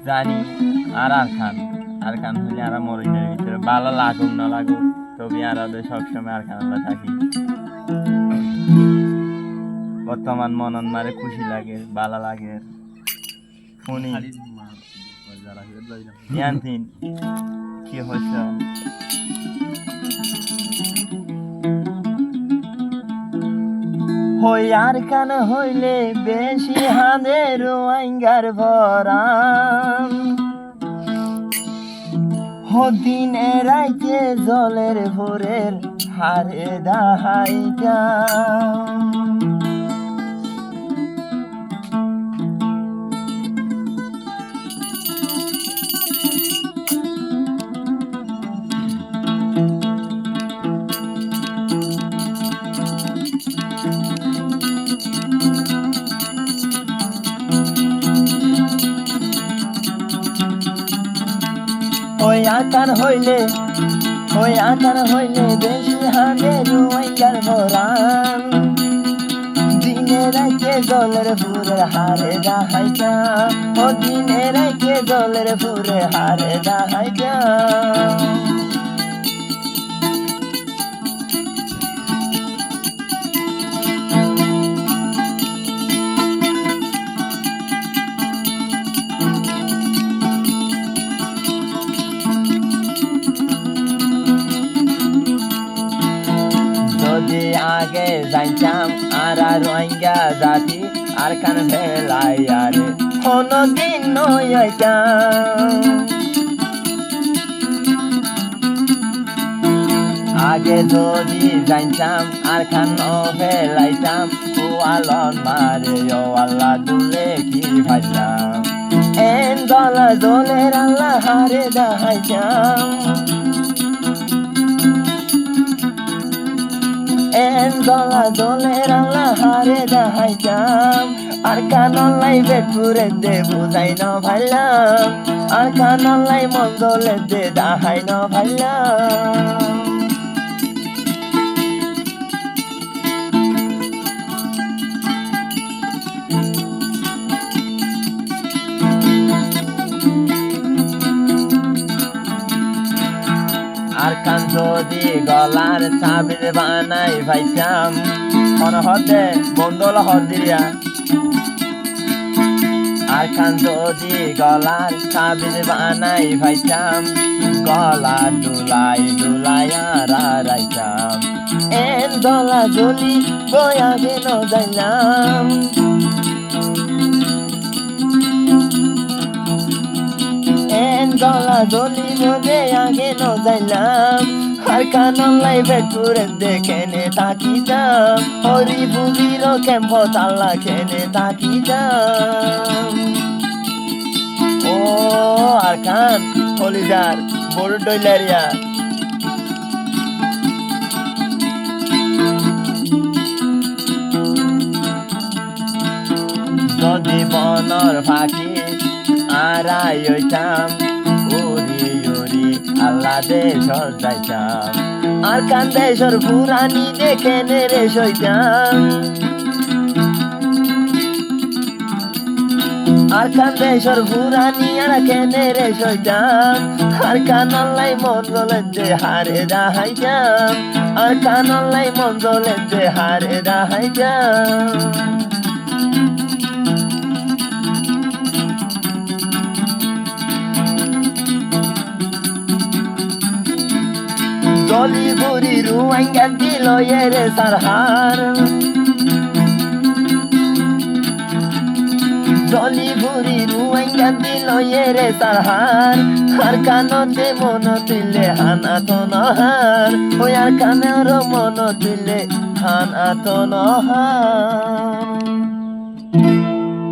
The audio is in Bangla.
জানি আর খান হলে আর মরিনের ভিতরে ভালো লাগুক না লাগুক তবে আর সবসময় আর খান থাকি বর্তমান মনন মারে খুশি লাগে ভালো লাগে ফোনে জানতিন কি হচ্ছে হই আর কান হইলে বেশি হাঁদের আইঙ্গার ভরাম দিনে রাইতে জলের ভোরের হারে দাহাইতাম ওই আকার হইলে বেশি হাঁদের আইঙ্গার ভরাম দিনে রাইতে জলের ভোরের হারে দাহাইতাম দিনে রাইতে জলের ভোরের হারে দাহাইতাম যদি আগে জানতাম আর রোহিঙ্গা জাতি আর কান ফেলাই আরে কোনদিন নইতাম আগে যদি জানতাম আর খান ফেলাইতাম ও আলন মারে ও আল্লাহ দুলে কি ভাইলাম এন গলা জলের আল্লাহ হারে দাহাইতাম এন গলা জলের আল্লাহ হারে দাহাইতাম আর কানলাই বেটপুরে দে বুঝাই ন ভাইলাম আর কানলাই মঙ্গলে দে দাহাই ন ভাইলাম আর কান যদি গলার চাবির বানাই ভাইতাম হতে বন্ধল হদিয়া আর কান যদি গলার চাবির বানাই ভাইতাম গলা দুলাইয়া রাইতাম এন গলা জলি বয়া গেল যাইলাম গলা জলি বোঝে আগে যাইলাম আর কানলাই বেটপুরে দেখে নে তাকি যাম হরি বুঝির ক্যাম্প তাল্লা খেনে তাকি যাম ও আর খান হলিদার বড় ডইলারিয়া যদি বনর ফাঁকি আড়াই হইতাম উড়ি আল্লাহ দেশর যাইতাম আর কান দেশর পুরানি দেখে নেরে সইতাম আর কান দেশর পুরানি আর কেনে রে সইতাম আর কানলাই মঞ্জলে দে হারে দাহাইতাম আর কানলাই মঞ্জলে দে হারে দাহাইতাম জলি বুড়ি রুয়াইঙ্গা দিল এরে সারহার জলি বুড়ি রুয়াইঙ্গা দিল এরে সারহার আর কানতে মন দিলে হানা তো নহার ওই আর কানের মন দিলে হানা তো নহার